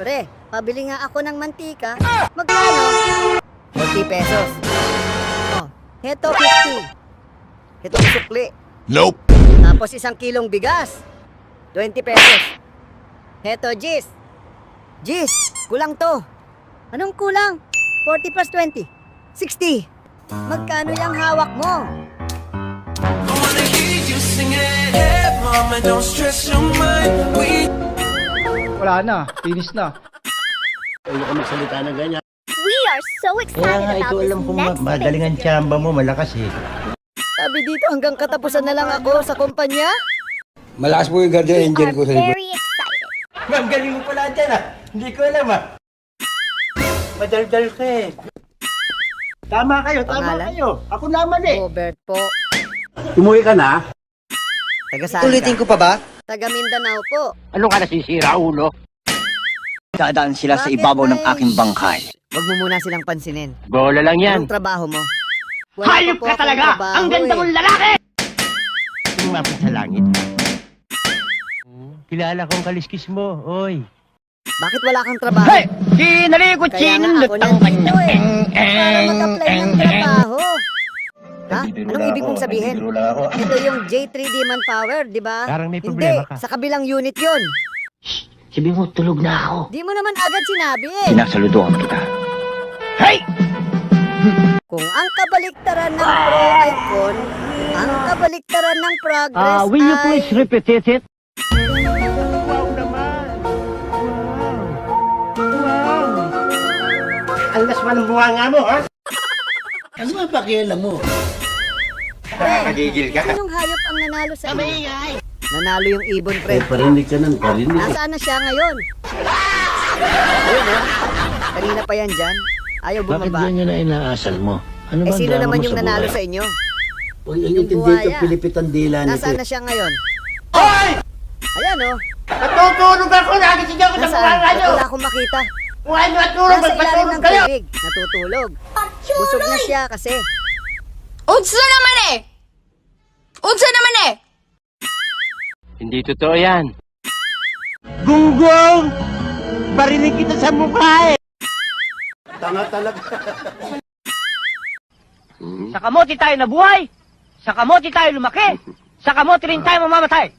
Pre, pabili nga ako ng mantika. Magkano? 40 pesos. Oh, heto 50. Heto sukli. Nope. Tapos 1 kilong bigas. 20 pesos. Heto, Gis. Gis, kulang to. Anong kulang? 40 plus 20. 60. Magkano yung hawak mo? Wala na, finish na. Huwag ka magsalita na ganyan. We are so Kaya excited nga, about ito this alam kong next magaling ang phase. tsamba mo, malakas eh. Sabi dito hanggang katapusan na lang ako sa kumpanya. Malakas po yung guardian angel ko sa likod. Very excited. Ma'am, galing mo pala dyan ah. Hindi ko alam ah. Madaldal ka eh. Tama kayo, tama Pangalan? kayo. Ako naman eh. Robert po. Umuwi ka na? Taga saan Ulitin ka? ko pa ba? Taga Mindanao po. Ano ka nasisira, ulo? Dadaan sila sa Bakit, ibabaw ng Ay? aking bangkay. Huwag mo muna silang pansinin. Bola lang yan. Anong trabaho mo? Hayop pa po ka akong talaga! trabaho Ang ganda eh. mong lalaki! Tumapit sa langit. Kilala kong kaliskis mo, oy. Bakit wala kang trabaho? Hey! Kinalikot Kaya nga ako nandito eh. Para mag-apply ng trabaho. Ha? Anong ibig mong sabihin? Ito yung J3D Manpower, di ba? Parang may Hindi, problema ka. sa kabilang unit yun. Sabi mo, tulog na ako. Di mo naman agad sinabi eh. Sinasaludohan kita. Hey! Kung ang kabaliktaran ng pro ay con, ang kabaliktaran ng progress Will you ay... please repeat it? Wow naman! Wow! Ang lasman ng buhanga mo, ha? Ano ba pakialam mo? Nakagigil ka. Anong hayop ang nanalo sa iyo? Nanalo yung ibon, pre. Parinig ka ng parinig. Nasaan na siya ngayon? Ayun oh. Kanina pa yan dyan. Ayaw Bakit bumaba. ganyan na inaasal mo? Ano Eh ba sino drama naman mo yung sa nanalo buhay? sa inyo? Huwag Yung intindi buhaya. ito, Pilipit ang dila nito. Nasaan na siya ngayon? Hoy! Ayan oh. Natutulog ako! Nagising ako sa Nasaan? buhanga Ba't nyo! wala akong makita? Kung ano natulog, Nasa ilalim magpatulog ng kayo! tubig. Natutulog. Busog na siya kasi. Udsa naman eh! Udsa naman eh! Hindi totoo yan. Gunggong! Barinig kita sa mukha eh! Tanga talaga. Sa kamote tayo nabuhay, sa kamote tayo lumaki, sa kamote rin tayo mamamatay.